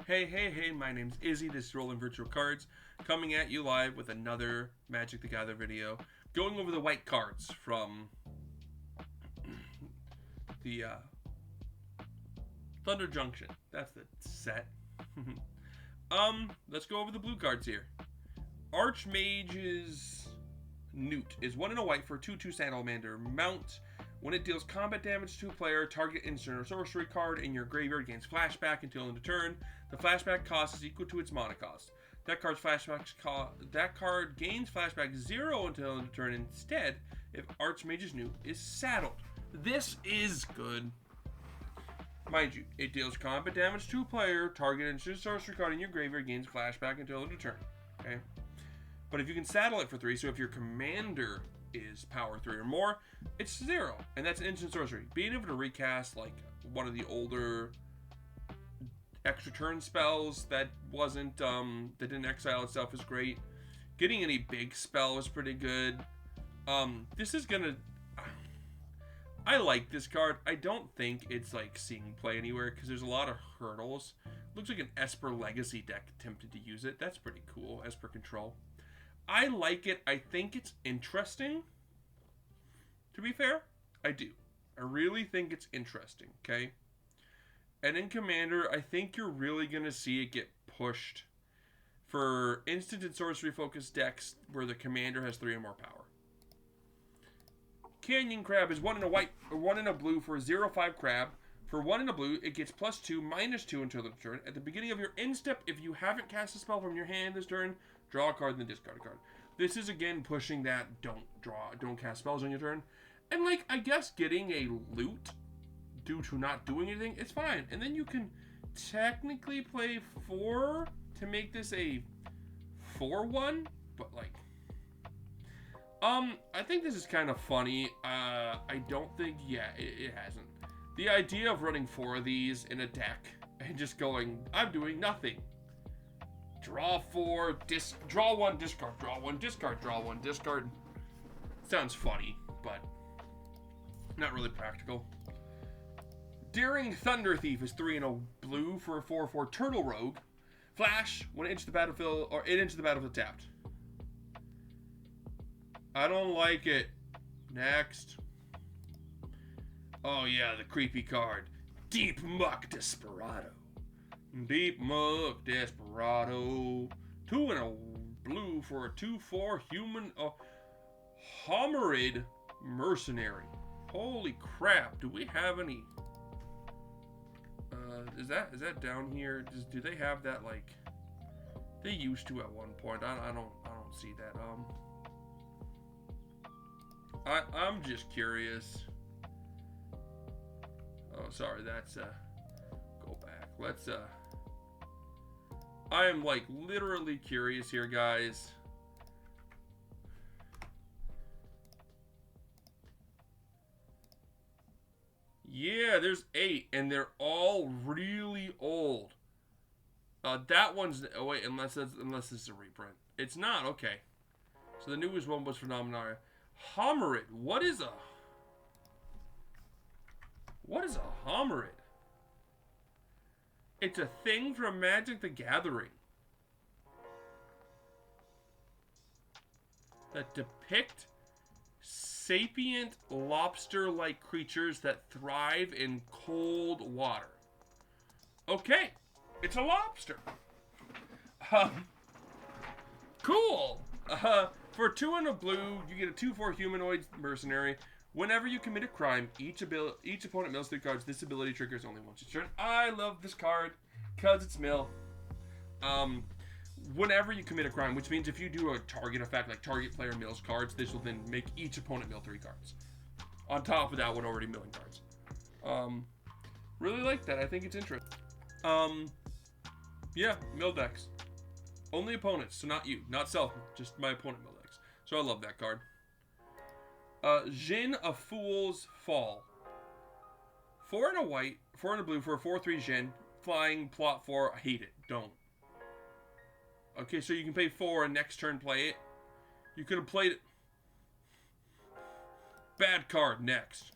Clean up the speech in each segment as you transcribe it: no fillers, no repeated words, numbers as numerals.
Hey, my name's Izzy. This is Rolling Virtual Cards, coming at you live with another Magic the Gathering video, going over the white cards from the Thunder Junction. That's the set. Let's go over the blue cards here. Archmage's Newt is 1 and a white for a 2/2 salamander mount. When it deals combat damage to a player, target instant or sorcery card in your graveyard gains flashback until end of turn. The flashback cost is equal to its mana cost. That card gains flashback 0 until end of turn instead if Archmage's Newt is saddled. This is good. Mind you, it deals combat damage to a player, target instant sorcery card in your graveyard gains flashback until end of turn. Okay? But if you can saddle it for 3, so if your commander is power 3 or more, it's 0, and that's an instant sorcery. Being able to recast like one of the older extra turn spells that wasn't that didn't exile itself is great. Getting any big spell is pretty good. This is gonna I like this card. I don't think it's like seeing play anywhere because there's a lot of hurdles. Looks like an Esper Legacy deck attempted to use it. That's pretty cool. Esper Control. I like it. I think it's interesting. To be fair, I do. I really think it's interesting, okay? And in Commander, I think you're really going to see it get pushed for instant and sorcery focused decks where the Commander has 3 or more power. Canyon Crab is 1 in a white or 1 in a blue for a 0/5 crab. For 1 in a blue, it gets +2, -2 until the turn. At the beginning of your end step, if you haven't cast a spell from your hand this turn, draw a card and then discard a card. This is again pushing that don't cast spells on your turn. And like, I guess getting a loot due to not doing anything, it's fine. And then you can technically play 4 to make this a 4/1, but like, I think this is kind of funny. I don't think, it hasn't. The idea of running 4 of these in a deck and just going, I'm doing nothing. Draw 4, draw 1, discard, draw 1, discard, draw 1, discard. Sounds funny, but not really practical. Daring Thunder Thief is 3 in a blue for a 4/4 Turtle Rogue. Flash, when it enters the battlefield, or it enters the battlefield tapped. I don't like it. Next. Oh yeah, the creepy card. Deep Muck Desperado. Deep Muck Desperado. 2 in a blue for a 2/4 human Homerid Mercenary. Holy crap, do we have any is that down here? Do they have that? Like, they used to at one point. I don't see that. I'm just curious. Oh, sorry, that's go back. Let's I am like literally curious here, guys. Yeah, there's 8 and they're all really old. That one's, oh wait, unless this is a reprint. It's not. Okay. So the newest one was for Nominaria. Homerid. What is a Homerid? It's a thing from Magic the Gathering that depict sapient lobster-like creatures that thrive in cold water. Okay, it's a lobster. Cool. For 2 in a blue, you get a 2/4 humanoid mercenary. Whenever you commit a crime, each opponent mills 3 cards. This ability triggers only once each turn. I love this card because it's mill. Whenever you commit a crime, which means if you do a target effect, like target player mills cards, this will then make each opponent mill 3 cards. On top of that one already milling cards. Really like that. I think it's interesting. Yeah, mill decks. Only opponents, so not you. Not self, just my opponent mill decks. So I love that card. Jin of Fool's Fall. 4 in a white, 4 in a blue for a 4/3 Jin. Flying, plot 4. I hate it. Don't. Okay, so you can pay 4 and next turn play it. You could have played it. Bad card next.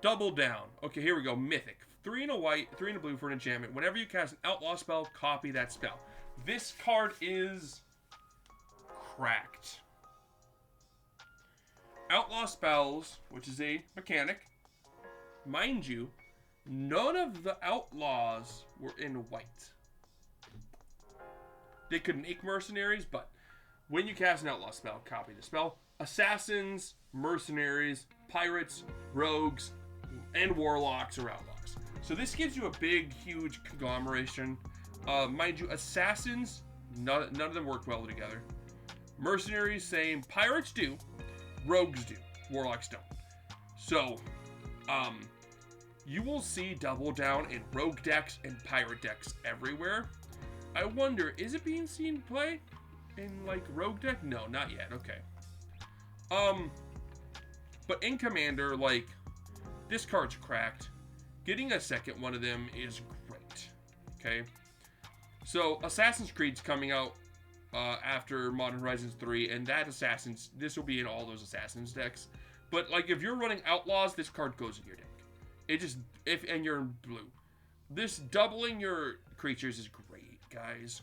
Double down. Okay, here we go. Mythic. 3 and a white, 3 and a blue for an enchantment. Whenever you cast an outlaw spell, copy that spell. This card is cracked. Outlaw spells, which is a mechanic. Mind you, none of the outlaws were in white. They could make mercenaries, but when you cast an outlaw spell, copy the spell. Assassins, mercenaries, pirates, rogues, and warlocks are outlaws. So this gives you a big, huge conglomeration. Mind you, assassins, none of them work well together. Mercenaries, same. Pirates do. Rogues do. Warlocks don't. So, you will see double down in rogue decks and pirate decks everywhere. I wonder, is it being seen play in, like, rogue deck? No, not yet. Okay. But in Commander, like, this card's cracked. Getting a second one of them is great. Okay? So, Assassin's Creed's coming out after Modern Horizons 3, and this will be in all those Assassins decks. But, like, if you're running Outlaws, this card goes in your deck. And you're in blue. This doubling your creatures is great, guys.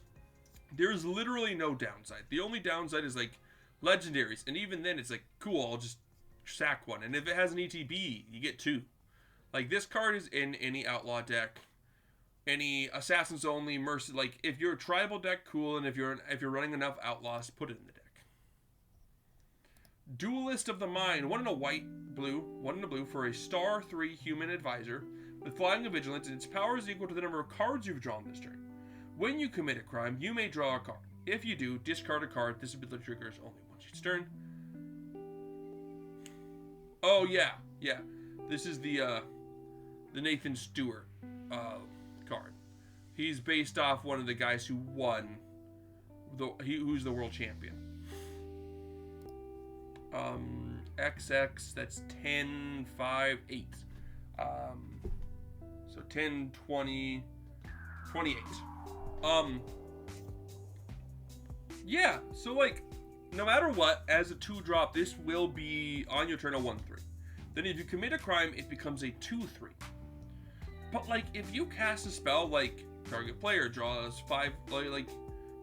There's literally no downside. The only downside is, like, legendaries. And even then, it's like, cool, I'll just sack one. And if it has an ETB, you get 2. Like, this card is in any Outlaw deck. Any Assassins only, Mercy. Like, if you're a tribal deck, cool. And if you're running enough Outlaws, put it in the deck. Duelist of the Mind. 1 in a white, blue. 1 in a blue for a star 3 human advisor. With flying and vigilance, and its power is equal to the number of cards you've drawn this turn. When you commit a crime, you may draw a card. If you do, discard a card. This ability triggers only once each turn. Oh, yeah. Yeah. This is the Nathan Stewart card. He's based off one of the guys who won. Who's the world champion. XX, that's 10, 5, 8. So 10, 20, 28. Yeah, so like, no matter what, as a 2-drop, this will be on your turn a 1-3. Then if you commit a crime, it becomes a 2-3. But like, if you cast a spell like target player draws 5, like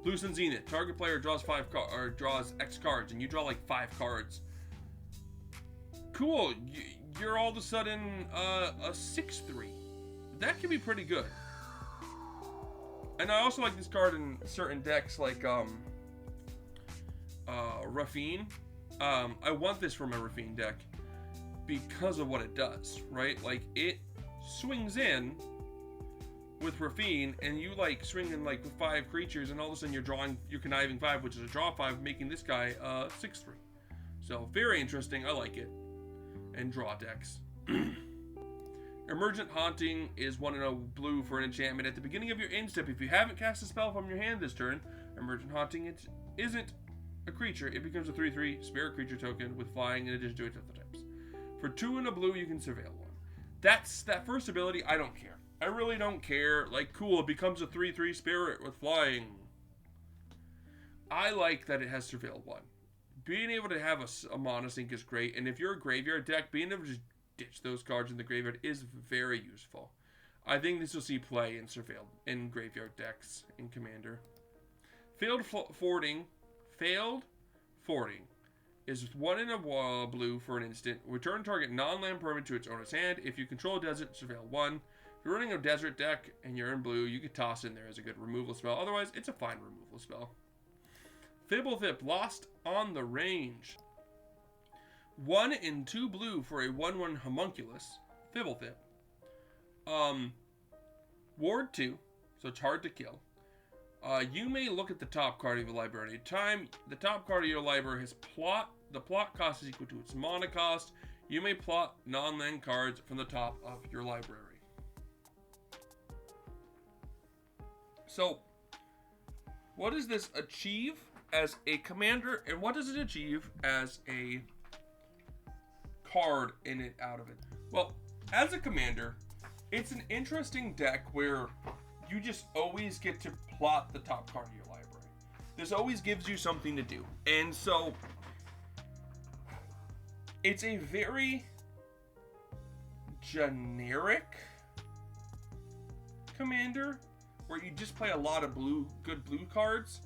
Blue Sun Zenith, target player draws 5 or draws X cards, and you draw like 5 cards. Cool, you're all of a sudden a 6-3. That can be pretty good. And I also like this card in certain decks, like Raffine. I want this for my Raffine deck because of what it does, right? Like, it swings in with Raffine, and you like swing in like with 5 creatures, and all of a sudden you're conniving 5, which is a draw 5, making this guy 6-3. So very interesting. I like it. And draw decks. Emergent Haunting is 1 in a blue for an enchantment. At the beginning of your end step, if you haven't cast a spell from your hand this turn, Emergent Haunting isn't a creature. It becomes a 3/3 spirit creature token with flying in addition to its other types. For 2 in a blue, you can surveil 1. That first ability, I don't care. I really don't care. Like, cool, it becomes a 3/3 spirit with flying. I like that it has surveil 1. Being able to have a Mana Sink is great, and if you're a graveyard deck, being able to just ditch those cards in the graveyard is very useful. I think this will see play in graveyard decks in Commander. Failed Fording is 1 in a blue for an instant. Return target non-land permanent to its owner's hand. If you control a desert, surveil 1. If you're running a desert deck and you're in blue, you could toss in there as a good removal spell. Otherwise, it's a fine removal spell. Fibblethip, Lost on the Range. 1 in 2 blue for a 1/1 homunculus. Fibblethip. Ward 2, so it's hard to kill. You may look at the top card of your library. At a time, the top card of your library has plot. The plot cost is equal to its mana cost. You may plot non-land cards from the top of your library. So, what does this achieve as a commander, and what does it achieve as a card in it out of it? Well, as a commander, it's an interesting deck where you just always get to plot the top card of your library. This always gives you something to do. And so, it's a very generic commander, where you just play a lot of good blue cards,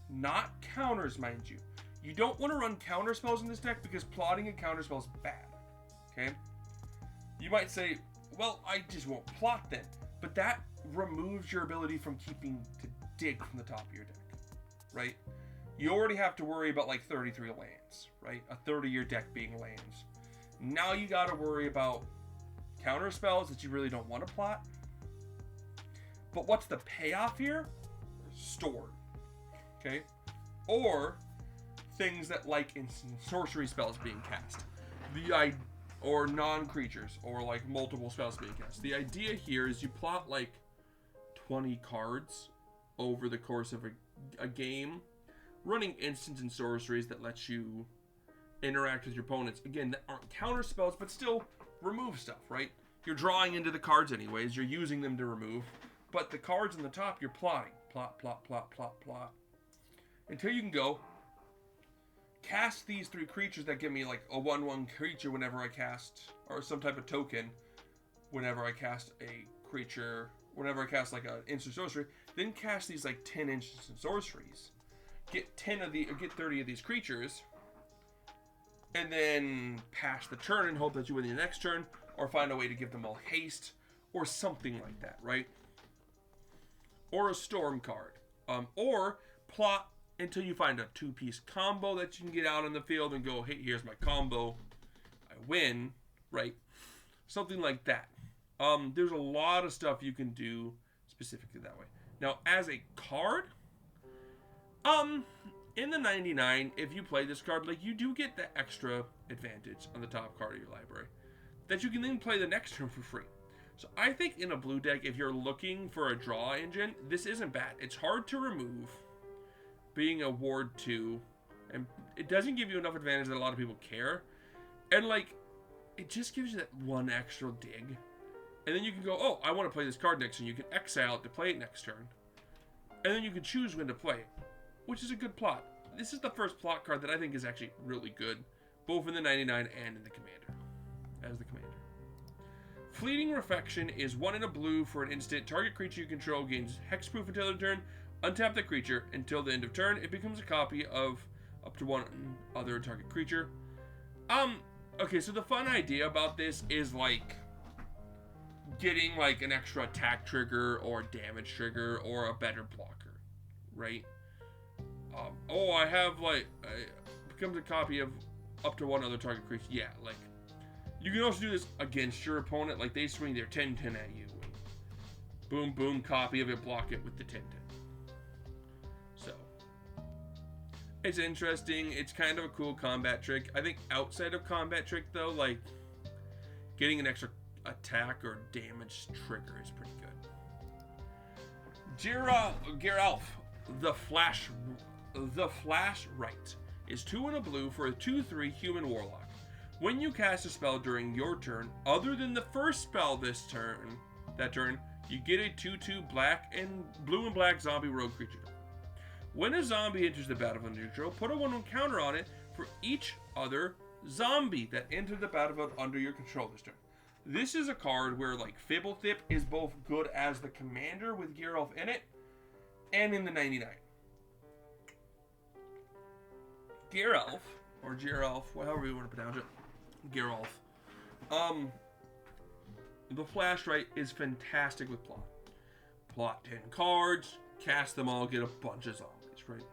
not counters, mind you. You don't want to run counter spells in this deck because plotting a counter spell is bad. Okay? You might say, well, I just won't plot then. But that removes your ability from keeping to dig from the top of your deck. Right? You already have to worry about like 33 lands. Right? A third of your deck being lands. Now you got to worry about counter spells that you really don't want to plot. But what's the payoff here? Stored. Okay? Or things that like instant sorcery spells being cast. Or non-creatures, or like multiple spells being cast. The idea here is you plot like 20 cards over the course of a game, running instants and sorceries that let you interact with your opponents. Again, that aren't counter spells, but still remove stuff, right? You're drawing into the cards anyways, you're using them to remove, but the cards on the top, you're plotting. Plot, plot, plot, plot, plot. Until you can go, cast these 3 creatures that give me like a 1/1 creature whenever I cast, or some type of token whenever I cast a creature, whenever I cast like an instant sorcery, then cast these like 10 instant sorceries. Get 30 of these creatures, and then pass the turn and hope that you win the next turn, or find a way to give them all haste, or something like that, right? Or a storm card. Or plot until you find a 2-piece combo that you can get out on the field and go, hey, here's my combo. I win, right? Something like that. There's a lot of stuff you can do specifically that way. Now, as a card, in the 99, if you play this card, like, you do get the extra advantage on the top card of your library that you can then play the next turn for free. So I think in a blue deck, if you're looking for a draw engine, this isn't bad. It's hard to remove, being a ward 2, and it doesn't give you enough advantage that a lot of people care. And like, it just gives you that one extra dig. And then you can go, oh, I want to play this card next turn. You can exile it to play it next turn. And then you can choose when to play it, which is a good plot. This is the first plot card that I think is actually really good, both in the 99 and in the commander, as the commander. Fleeting Reflection is 1 in a blue for an instant. Target creature you control gains hexproof until the turn. Untap the creature until the end of turn. It becomes a copy of up to 1 other target creature. Okay, so the fun idea about this is like getting like an extra attack trigger or damage trigger or a better blocker, right? Oh, I have like becomes a copy of up to 1 other target creature. Yeah, like you can also do this against your opponent. Like they swing their 10-10 at you. Boom, boom, copy of it, block it with the 10-10. So it's interesting. It's kind of a cool combat trick. I think outside of combat trick though, like getting an extra attack or damage trigger is pretty good. Geralf, the Flash Right is 2 in a blue for a 2/3 human warlock. When you cast a spell during your turn, other than the first spell that turn, you get a 2/2 blue and black zombie rogue creature. When a zombie enters the battlefield under your control, put a 1/1 counter on it for each other zombie that entered the battlefield under your control this turn. This is a card where like Fibblethip is both good as the commander with Geralf in it, and in the 99. Geralf, or Geralf, however you want to pronounce it, Geralf. The Flash Right is fantastic with plot. Plot 10 cards, cast them all, get a bunch of zombies, right?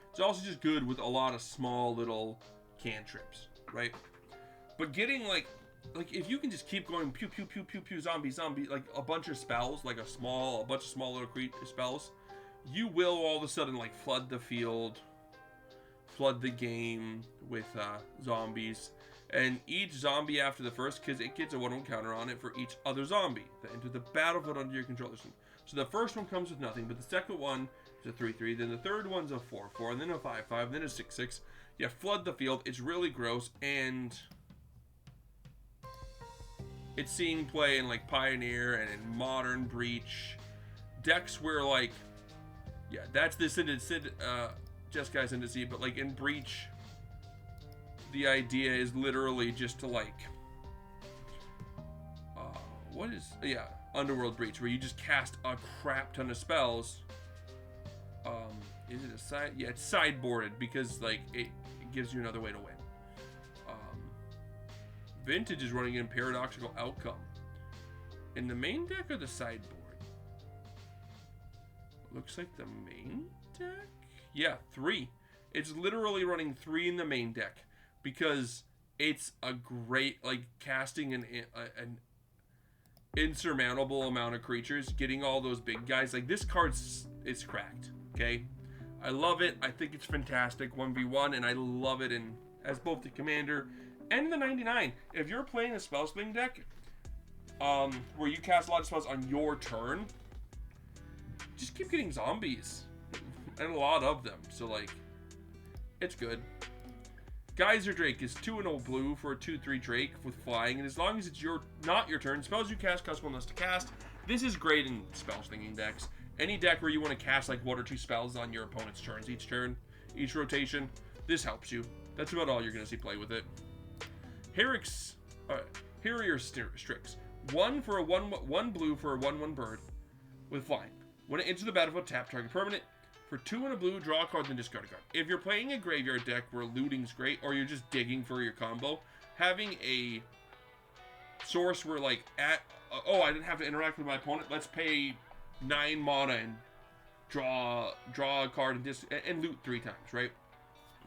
It's also just good with a lot of small little cantrips, right? But getting like if you can just keep going pew pew pew pew pew zombie, like a bunch of spells, like a bunch of small little spells, you will all of a sudden like flood the field, flood the game with zombies. And each zombie after the first, because it gets a 1/1 counter on it for each other zombie that entered the battlefield under your control. So the first one comes with nothing, but the second one is a 3/3, then the third one's a 4/4, and then a 5/5, then a 6/6. You flood the field. It's really gross, and it's seeing play in like Pioneer and in Modern Breach decks where like, yeah, that's the Jeskai Syndici, but like in Breach, the idea is literally just to like, Underworld Breach, where you just cast a crap ton of spells. Is it a side? Yeah, it's sideboarded because like it gives you another way to win. Vintage is running in Paradoxical Outcome. In the main deck or the sideboard? Looks like the main deck? Yeah, 3. It's literally running 3 in the main deck because it's a great, like, casting an insurmountable amount of creatures, getting all those big guys. Like, this card's it's cracked, okay? I love it. I think it's fantastic 1v1, and I love it as both the commander and the 99. If you're playing a spell sling deck, where you cast a lot of spells on your turn, just keep getting zombies. And a lot of them. So, like, it's good. Geyser Drake is 2-0 blue for a 2/3 Drake with flying. And as long as it's not your turn, spells you cast cost 1 less to cast. This is great in spell slinging decks. Any deck where you want to cast, like, 1 or 2 spells on your opponent's turns each rotation, this helps you. That's about all you're going to see play with it. Harrier Strix. 1 for a 1 blue for a 1/1 bird with flying. When it enters the battlefield, tap target permanent. For 2 and a blue, draw a card, then discard a card. If you're playing a graveyard deck where looting's great, or you're just digging for your combo, having a source where, like, I didn't have to interact with my opponent, let's pay 9 mana and draw a card and loot 3 times, right?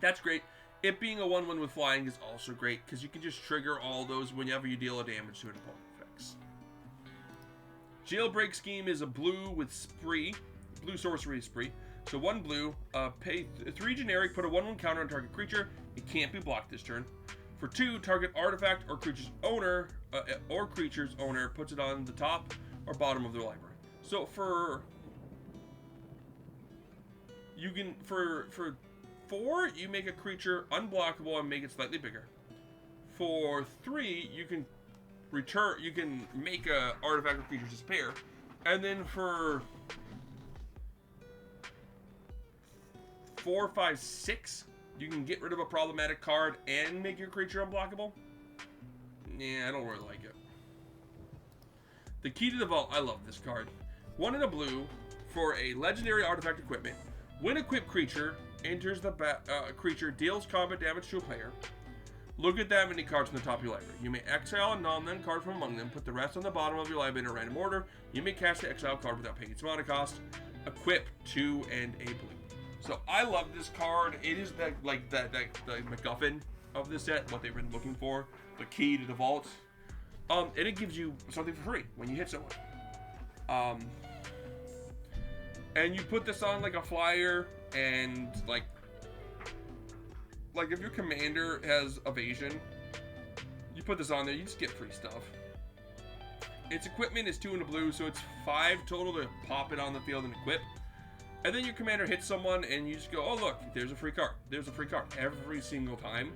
That's great. It being a 1/1 with flying is also great, because you can just trigger all those whenever you deal a damage to an opponent effects. Jailbreak Scheme is a blue with spree, blue sorcery spree. So 1 blue, pay 3 generic, put a 1/1 counter on target creature. It can't be blocked this turn. For 2, target artifact or creature's owner puts it on the top or bottom of their library. So for 4, you make a creature unblockable and make it slightly bigger. For 3, you can make a artifact or creature disappear. And then for 4, 5, 6, you can get rid of a problematic card and make your creature unblockable. Yeah, I don't really like it. The Key to the Vault. I love this card. 1 in a blue for a legendary artifact equipment. When equipped creature enters the creature deals combat damage to a player. Look at that many cards on the top of your library. You may exile a non-land card from among them. Put the rest on the bottom of your library in a random order. You may cast the exile card without paying its mana cost. Equip 2 and a blue. So I love this card. It is the MacGuffin of this set, what they've been looking for, the key to the vault. And it gives you something for free when you hit someone. And you put this on like a flyer, and like if your commander has evasion, you put this on there, you just get free stuff. Its equipment is 2 in a blue, so it's 5 total to pop it on the field and equip. And then your commander hits someone, and you just go, oh look, there's a free card. There's a free card every single time.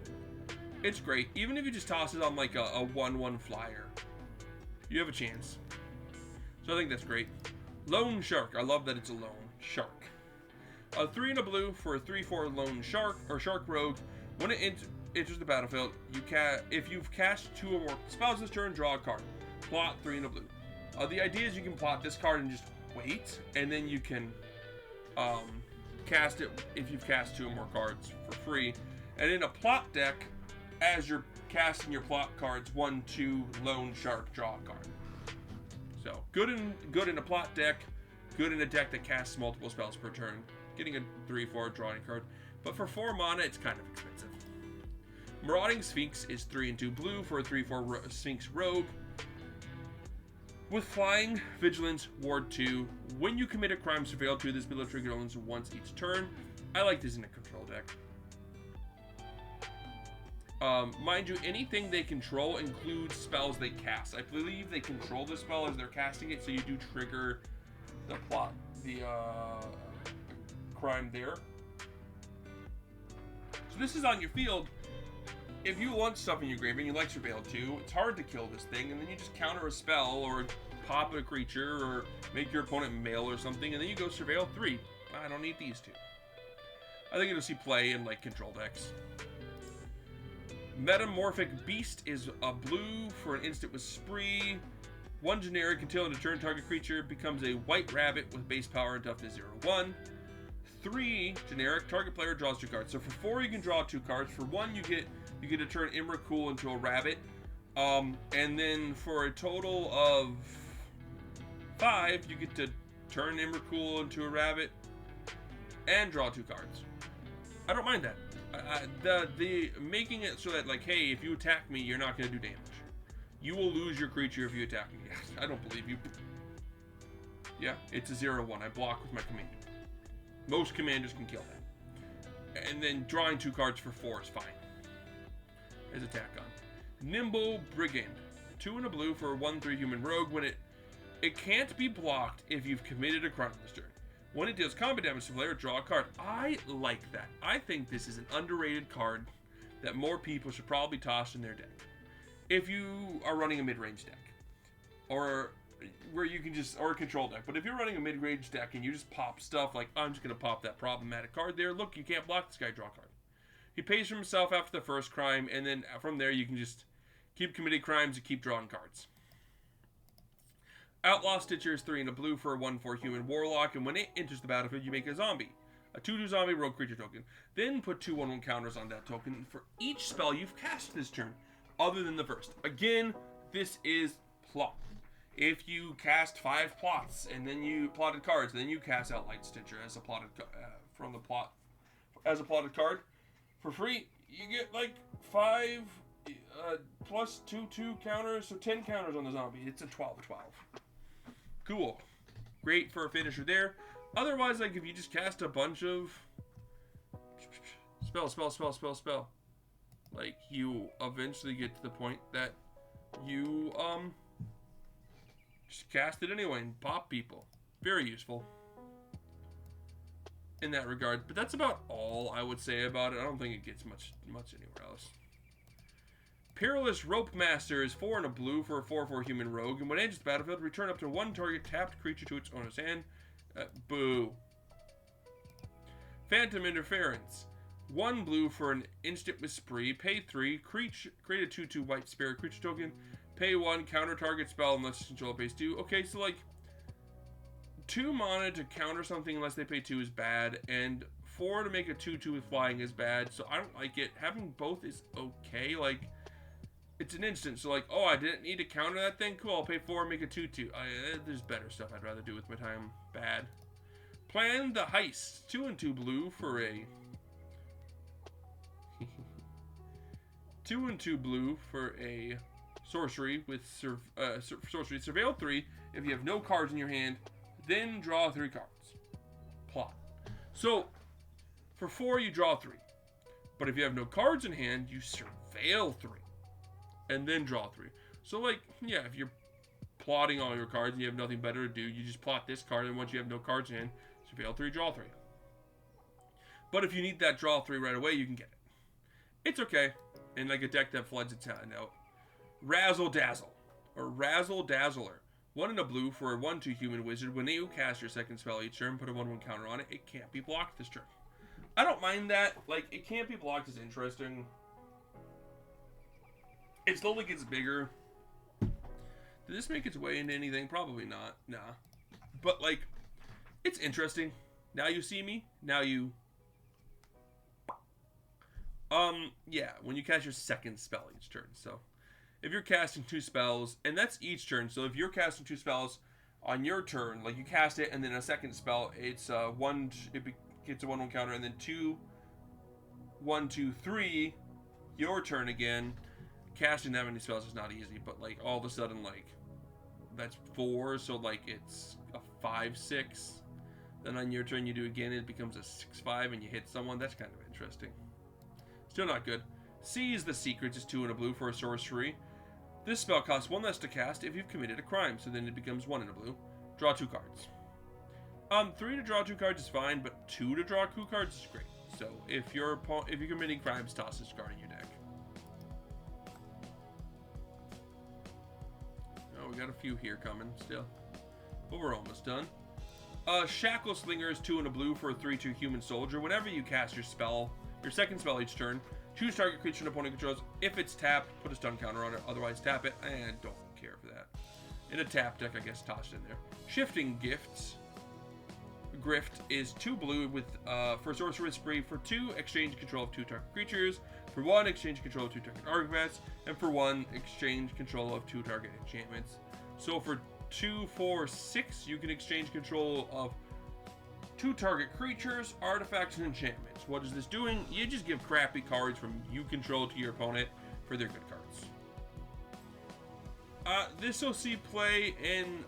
It's great. Even if you just toss it on like a 1/1 flyer, you have a chance. So I think that's great. Lone Shark. I love that it's a lone shark. A 3 in a blue for a 3/4 lone shark or shark rogue. When it enters the battlefield, if you've cast 2 or more spells this turn, draw a card. Plot 3 in a blue. The idea is you can plot this card and just wait, and then you can cast it if you've cast 2 or more cards for free. And in a plot deck, as you're casting your plot cards, 1, 2, lone shark, draw a card. So good in a plot deck, good in a deck that casts multiple spells per turn. Getting a 3/4 drawing card, but for 4 mana, it's kind of expensive. Marauding Sphinx is 3 and 2 blue for a 3/4 Sphinx rogue. With flying, vigilance, ward 2. When you commit a crime, surveil 2. This ability trigger only once each turn. I like this in a control deck. Mind you, anything they control includes spells they cast. I believe they control the spell as they're casting it, so you do trigger the crime there. So this is on your field. If you want stuff in your graveyard and you like Surveil 2, it's hard to kill this thing, and then you just counter a spell or pop a creature or make your opponent mail or something, and then you go Surveil 3. I don't need these 2. I think it'll see play in like control decks. Metamorphic Beast is a blue for an instant with spree. 1 generic until end of turn. Target creature becomes a white rabbit with base power and toughness 0/1. 3 generic. Target player draws 2 cards. So for 4 you can draw 2 cards. For 1 you get to turn Imracool into a rabbit. And then for a total of 5 you get to turn Imracool into a rabbit and draw 2 cards. I don't mind that. The making it so that, like, hey, if you attack me, you're not going to do damage. You will lose your creature if you attack me. I don't believe you. Yeah, it's a 0/1. I block with my commander. Most commanders can kill that. And then drawing 2 cards for 4 is fine. As attack on. Nimble Brigand. 2 and a blue for a 1/3 human rogue. When it can't be blocked if you've committed a crime this turn. When it deals combat damage to the player, draw a card. I like that. I think this is an underrated card that more people should probably toss in their deck. If you are running a mid-range deck, or where you can just, or a control deck, but if you're running a mid-range deck and you just pop stuff like, I'm just going to pop that problematic card there, look, you can't block this guy, draw a card. He pays for himself after the first crime, and then from there you can just keep committing crimes and keep drawing cards. Outlaw Stitcher is 3 and a blue for a 1/4 human warlock, and when it enters the battlefield, you make a zombie. A 2/2 zombie rogue creature token. Then put 2 1/1 counters on that token for each spell you've cast this turn, other than the first. Again, this is plot. If you cast 5 plots, and then you plotted cards, and then you cast Outlight Stitcher as a plotted from the plot as a plotted card for free, you get like 5 plus 2/2 counters, so 10 counters on the zombie. It's a 12/12. Cool. Great for a finisher there. Otherwise, like, if you just cast a bunch of spell, like, you eventually get to the point that you just cast it anyway and pop people. Very useful in that regard. But that's about all I would say about it. I don't think it gets much anywhere else. Perilous Rope Master is 4 and a blue for a 4/4 human rogue, and when it enters the battlefield, return up to 1 target tapped creature to its owner's hand. Boo. Phantom Interference. 1 blue for an instant with spree. Pay 3. Create a 2/2 white spirit creature token. Pay 1. Counter target spell unless it's control base 2. Okay, so like 2 mana to counter something unless they pay 2 is bad, and 4 to make a 2/2 with flying is bad. So I don't like it. Having both is okay. Like, it's an instant, so like, oh, I didn't need to counter that thing? Cool, I'll pay 4 and make a 2/2. There's better stuff I'd rather do with my time. Bad. Plan the Heist. 2 and 2 blue for a... 2 and 2 blue for a sorcery with sorcery. Surveil 3 if you have no cards in your hand, then draw 3 cards. Plot. So, for 4 you draw 3. But if you have no cards in hand, you surveil 3. And then draw 3. So, like, yeah, if you're plotting all your cards and you have nothing better to do, you just plot this card, and once you have no cards in hand, surveil 3, draw 3. But if you need that draw 3 right away, you can get it. It's okay. And like a deck that floods its hand out. Razzle Dazzle. Or Razzle Dazzler. 1 and a blue for a 1/2 human wizard. When you cast your second spell each turn, put a 1/1 counter on it. It can't be blocked this turn. I don't mind that. Like, it can't be blocked is interesting. It slowly gets bigger. Did this make its way into anything? Probably not. Nah. But, like, it's interesting. Now you see me. Now you... yeah, when you cast your second spell each turn. So, if you're casting 2 spells, and that's each turn. So, if you're casting 2 spells on your turn, like, you cast it, and then a second spell, it's, it gets a 1/1 counter, and then 2, 1, 2, 3, your turn again. Casting that many spells is not easy, but like all of a sudden, like, that's 4, so like it's a 5/6. Then on your turn you do again, it becomes a 6/5 and you hit someone. That's kind of interesting. Still not good. Seize the Secrets is 2 and a blue for a sorcery. This spell costs 1 less to cast if you've committed a crime, so then it becomes 1 and a blue. Draw 2 cards. 3 to draw 2 cards is fine, but 2 to draw 2 cards is great. So if you're committing crimes, toss this card in your deck. We got a few here coming still, but we're almost done. Shackle Slinger is 2 and a blue for a 3/2 human soldier. Whenever you cast your second spell each turn, choose target creature an opponent controls. If it's tapped, put a stun counter on it. Otherwise, tap it. I don't care for that. In a tap deck, I guess, tossed in there. Shifting Gifts. Grift is 2 blue with for sorcerer spree. For 2, exchange control of 2 target creatures. For 1, exchange control of 2 target artifacts. And for 1, exchange control of 2 target enchantments. So for 2, 4, 6, you can exchange control of 2 target creatures, artifacts, and enchantments. What is this doing? You just give crappy cards from you control to your opponent for their good cards. This will see play in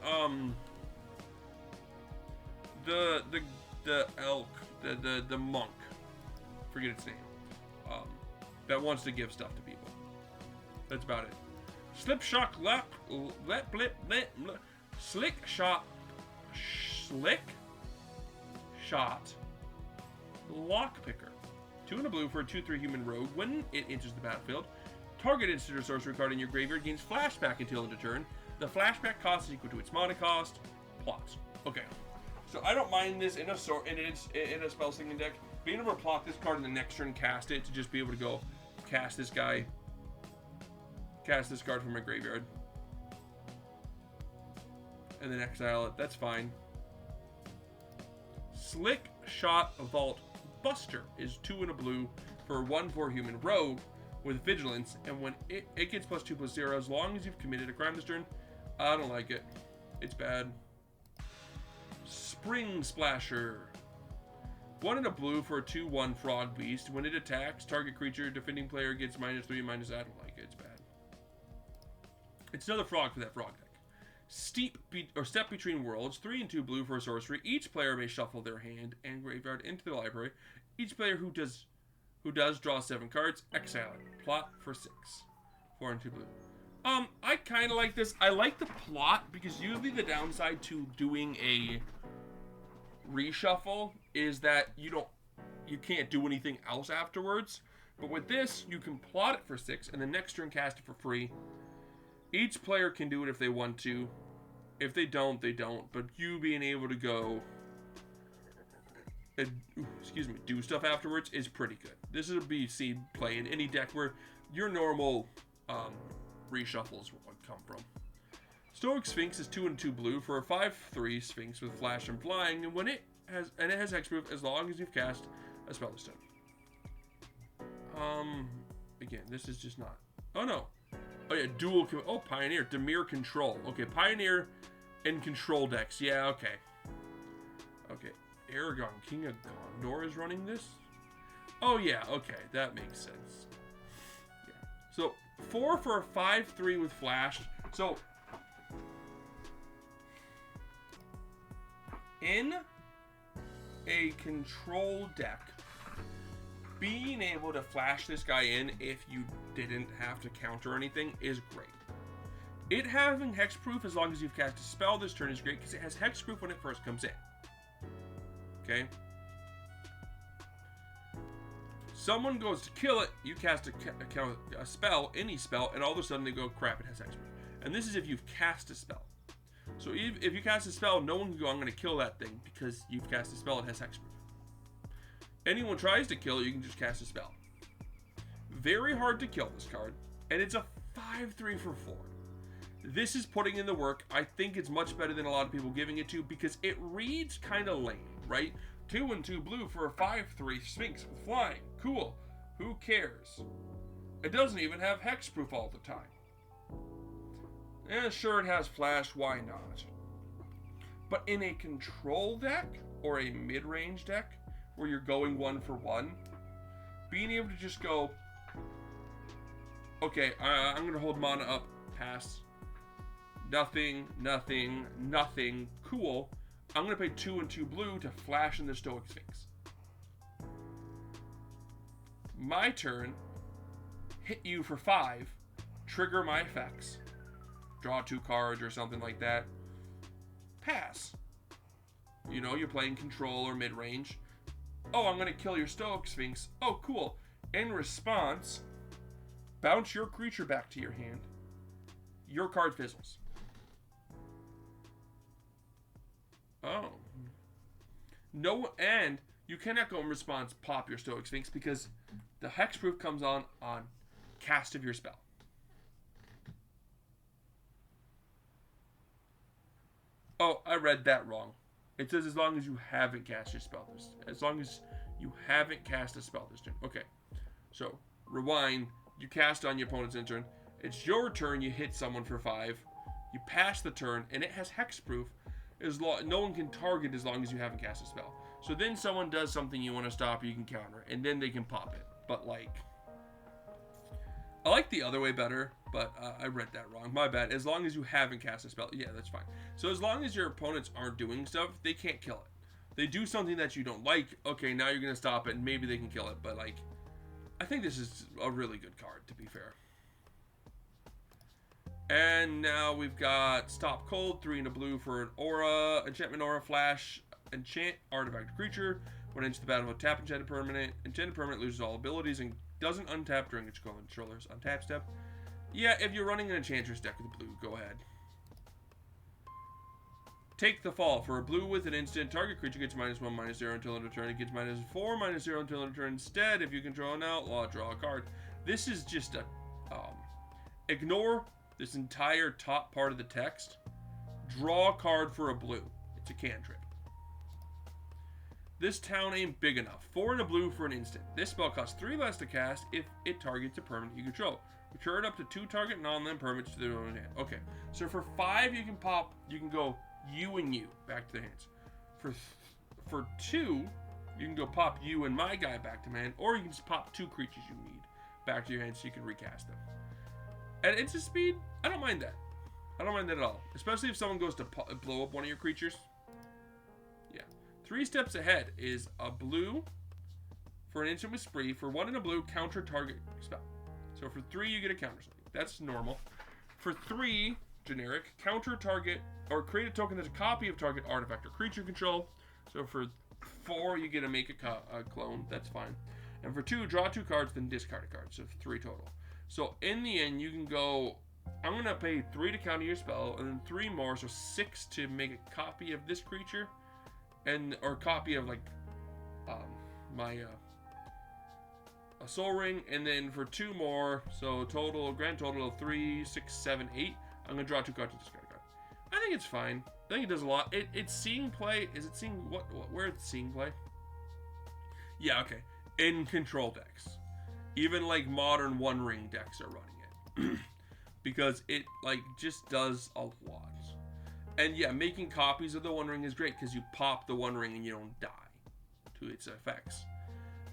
the elk, the monk, forget its name, that wants to give stuff to people. That's about it. Slick shot Lockpicker. 2 and a blue for a 2/3 human rogue. When it enters the battlefield, target instant or sorcery card in your graveyard gains flashback until end of turn. The flashback cost is equal to its mana cost. Plots. Okay. So I don't mind this in a spell slinging deck. Being able to plot this card in the next turn, cast it to just be able to go cast this guy. Cast this card from my graveyard. And then exile it. That's fine. Slick Shot Vault Buster is 2 and a blue for 1/4 human rogue with vigilance, and when it gets +2/+0 as long as you've committed a crime this turn. I don't like it. It's bad. Spring Splasher. 1 and a blue for a 2/1 frog beast. When it attacks, target creature defending player gets -3/-. I don't like it. It's bad. It's another frog for that frog deck. Step Between Worlds. 3 and 2 blue for a sorcery. Each player may shuffle their hand and graveyard into the library. Each player who does draw 7 cards, exile it. Plot for 6. 4 and 2 blue. I kind of like this. I like the plot because usually the downside to doing a reshuffle is that you can't do anything else afterwards. But with this, you can plot it for 6 and the next turn cast it for free. Each player can do it if they want to. If they don't, they don't. But you being able to go do stuff afterwards is pretty good. This is a BC play in any deck where your normal reshuffles would come from. Stoic Sphinx is 2 and 2 blue for a 5/3 Sphinx with flash and flying, and when it has hexproof as long as you've cast a spell this turn. Again, this is just not. Oh no. Oh yeah, Pioneer, Dimir Control. Okay, Pioneer and Control decks. Yeah, okay. Okay, Aragon, King of Gondor is running this? Oh yeah, okay, that makes sense. Yeah. So, 4 for a 5/3 with flash. So, in a control deck, being able to flash this guy in if you didn't have to counter anything is great. It having hexproof as long as you've cast a spell this turn is great because it has hexproof when it first comes in. Okay? Someone goes to kill it, you cast a spell, any spell, and all of a sudden they go, crap, it has hexproof. And this is if you've cast a spell. So if you cast a spell, no one can go, I'm going to kill that thing because you've cast a spell, it has hexproof. Anyone tries to kill it, you can just cast a spell. Very hard to kill this card, and it's a 5/3 for 4. This is putting in the work. I think it's much better than a lot of people giving it to because it reads kind of lame, right? 2 and 2 blue for a 5/3 Sphinx with flying. Cool. Who cares? It doesn't even have hexproof all the time. Sure, it has flash. Why not? But in a control deck or a mid-range deck where you're going 1 for 1, being able to just go, okay, I'm going to hold mana up, pass, nothing, cool. I'm going to pay 2 and 2 blue to flash in the Stoic Sphinx. My turn, hit you for 5, trigger my effects, draw 2 cards or something like that, pass. You know, you're playing control or mid-range. Oh, I'm going to kill your Stoic Sphinx. Oh, cool. In response, bounce your creature back to your hand. Your card fizzles. Oh. No, and you cannot go in response, pop your Stoic Sphinx because the hexproof comes on cast of your spell. Oh, I read that wrong. It says as long as you haven't cast your spell this. As long as you haven't cast a spell this turn. Okay. So, rewind. You cast on your opponent's end turn. It's your turn. You hit someone for 5. You pass the turn, and it has hexproof. No one can target as long as you haven't cast a spell. So then someone does something you want to stop, you can counter it, and then they can pop it. But like, I like the other way better, but I read that wrong. My bad. As long as you haven't cast a spell, yeah, that's fine. So as long as your opponents aren't doing stuff, they can't kill it. They do something that you don't like, okay, now you're gonna stop it, and maybe they can kill it. But like, I think this is a really good card, to be fair. And now we've got Stop Cold, 3 and a blue for an aura, enchantment aura, flash, enchant, artifact creature. When it enters the battlefield, tap enchanted permanent. Enchanted permanent loses all abilities and doesn't untap during its controller's untap step. Yeah, if you're running an enchantress deck with blue, go ahead. Take the fall. For a blue with an instant, target creature gets -1, -0 until end of turn. It gets -4, -0 until end of turn. Instead, if you control an outlaw, draw a card. This is just a... ignore this entire top part of the text. Draw a card for a blue. It's a cantrip. This town ain't big enough. 4 and a blue for an instant. This spell costs 3 less to cast if it targets a permanent you control. Return up to 2 target non-land permanents to their own hand. Okay, so for 5 you can pop, you can go you and you back to their hands. For 2, you can go pop you and my guy back to hand, or you can just pop 2 creatures you need back to your hand so you can recast them. At instant speed, I don't mind that. I don't mind that at all. Especially if someone goes to blow up one of your creatures. Yeah. 3 steps ahead is a blue for an instant with spree. For 1 and a blue, counter target spell. So for 3, you get a counter something. That's normal. For 3, generic, counter target, or create a token that's a copy of target artifact or creature control. So for 4, you get to make a clone. That's fine. And for 2, draw 2 cards, then discard a card. So 3 total. So in the end, you can go, I'm going to pay 3 to counter your spell, and then 3 more, so 6 to make a copy of this creature, or copy of like a soul ring, and then for 2 more, so grand total of 3, 6, 7, 8, I'm going to draw 2 cards and discard a card. I think it's fine. I think it does a lot. It's seeing play. Is it seeing where it's seeing play? Yeah, okay. In control decks. Even like modern One Ring decks are running it. Because it like just does a lot. And yeah, making copies of the One Ring is great because you pop the One Ring and you don't die to its effects.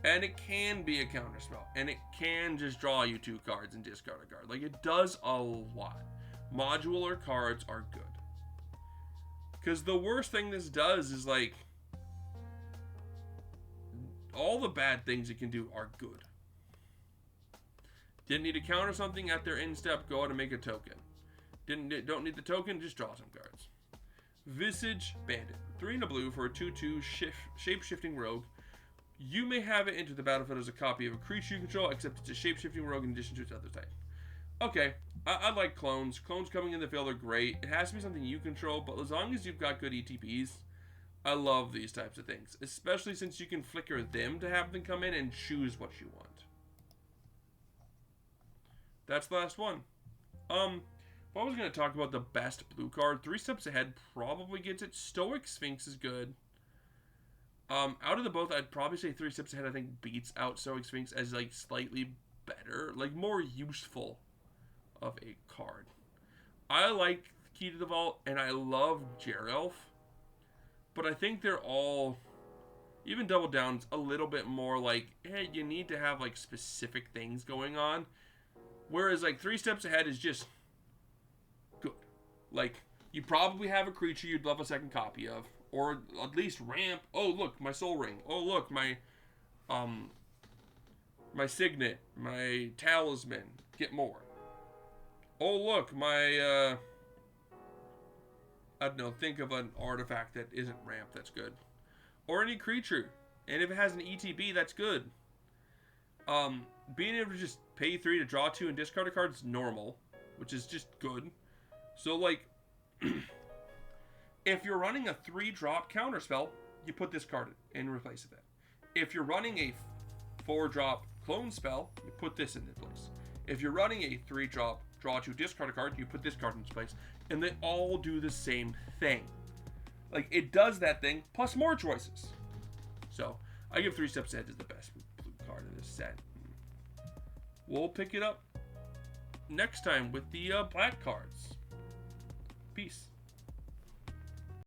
And it can be a counter spell. And it can just draw you 2 cards and discard a card. Like, it does a lot. Modular cards are good. Because the worst thing this does is like, all the bad things it can do are good. Didn't need to counter something at their end step, go out and make a token. Don't need the token, just draw some cards. Visage Bandit. 3 and a blue for a 2/2 shape-shifting rogue. You may have it enter the battlefield as a copy of a creature you control, except it's a shape-shifting rogue in addition to its other type. Okay, I like clones. Clones coming in the field are great. It has to be something you control, but as long as you've got good ETPs, I love these types of things. Especially since you can flicker them to have them come in and choose what you want. That's the last one. If I was going to talk about the best blue card, 3 steps ahead probably gets it. Stoic Sphinx is good. Out of the both, I'd probably say 3 steps ahead I think beats out Stoic Sphinx as like slightly better, like more useful of a card. I like Key to the Vault and I love Gerelf, but I think they're all, even Double Down's a little bit more like, hey, you need to have like specific things going on. Whereas like 3 steps ahead is just good. Like, you probably have a creature you'd love a second copy of, or at least ramp. Oh look, my soul ring. Oh look, my signet, my talisman. Get more. Oh look, my I don't know, think of an artifact that isn't ramp that's good. Or any creature. And if it has an ETB, that's good. Being able to just pay 3 to draw 2 and discard a card is normal, which is just good. So like, if you're running a 3-drop counter spell, you put this card in replace of it. If you're running a 4-drop clone spell, you put this in place. If you're running a 3-drop draw 2 discard a card, you put this card in its place. And they all do the same thing. Like, it does that thing, plus more choices. So, I give 3 Steps Ahead as the best blue card in this set. We'll pick it up next time with the black cards. Peace.